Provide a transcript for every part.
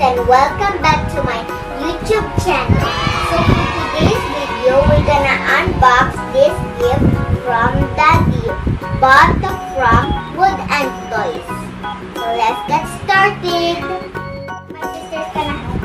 and welcome back to my YouTube channel. So for today's video, we're gonna unbox this gift from Daddy, bought from Wood and Toys. So let's get started. My sister's gonna help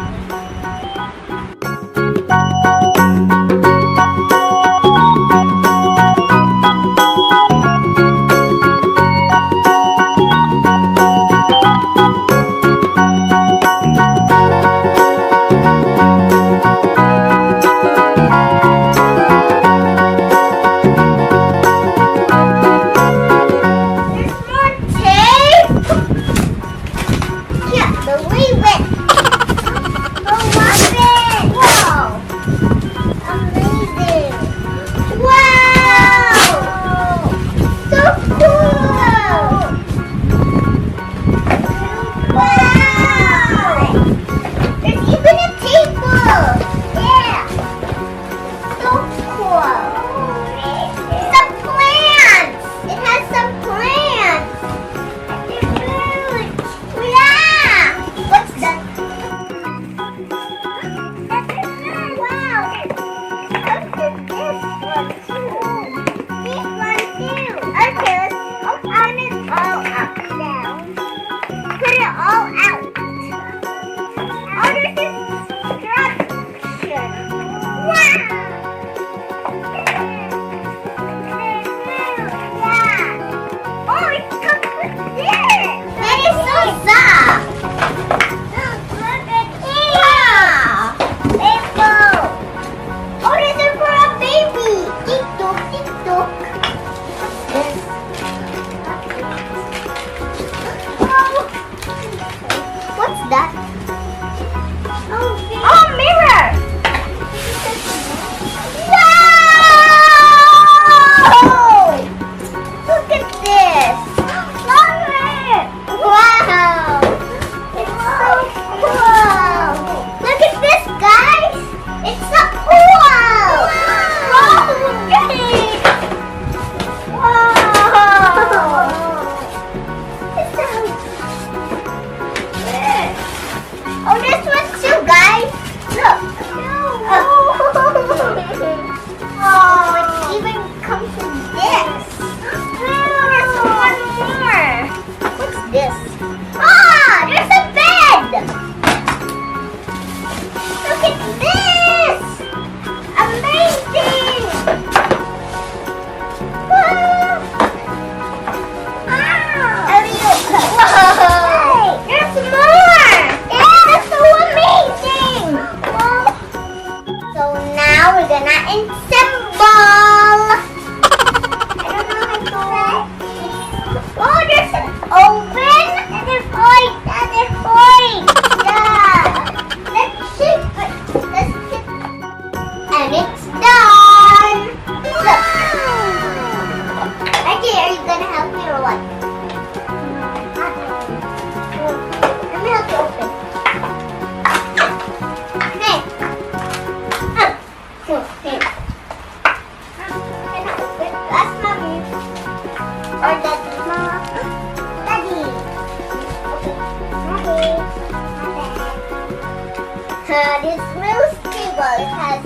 this little table. It has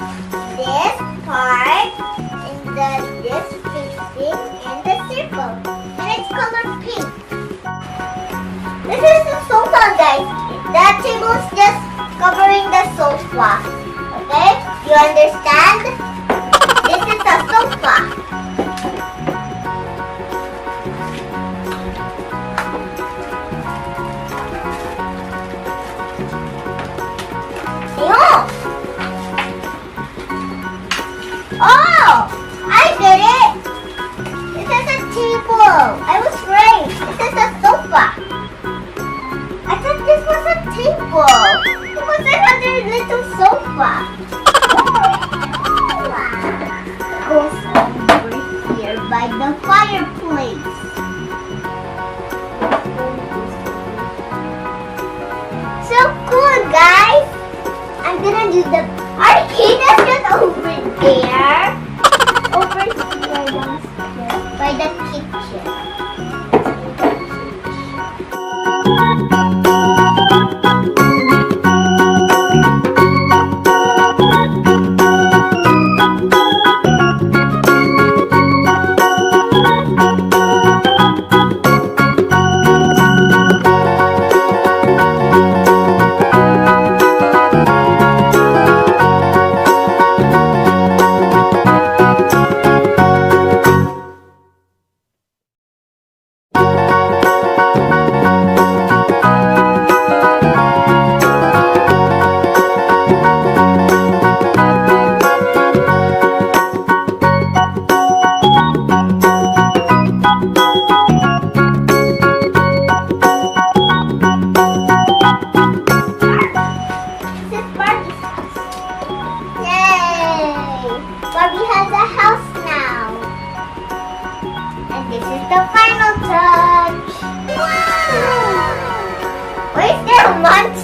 this part, and this facing, and the circle. And it's colored pink. This is the sofa, guys. That table is just covering the sofa. Okay? You understand? This is the sofa. Oh! I did it! This is a table. I was right. This is a sofa. I thought this was a table. It was another little sofa. It goes over here by the fireplace. So cool, guys. I'm gonna do the arcade just over there. Over here downstairs by the kitchen.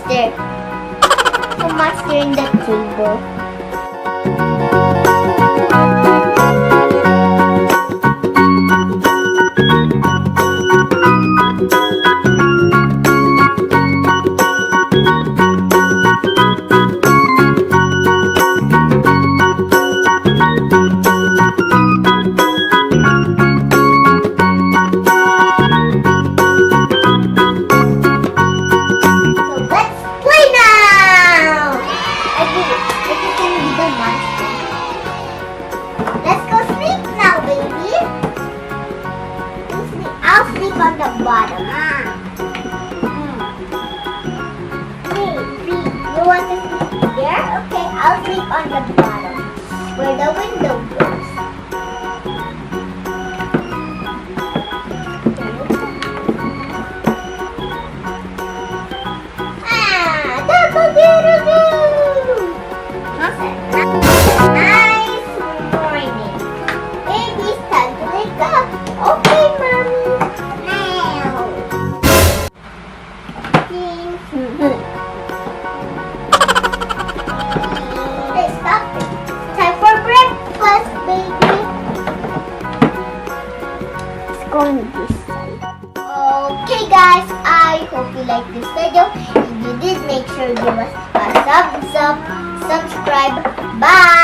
monster. A monster in the table. I'll sleep on the bottom. Hey, you want to sleep there? Okay, I'll sleep on the bottom where the window goes. Double-doodle-doo! Nice morning. Baby's time to wake up. Okay, Mommy. Hey, stop it. Time for breakfast, baby. It's going this side. Okay, guys. I hope you liked this video. If you did, make sure you give us a thumbs up, subscribe. Bye.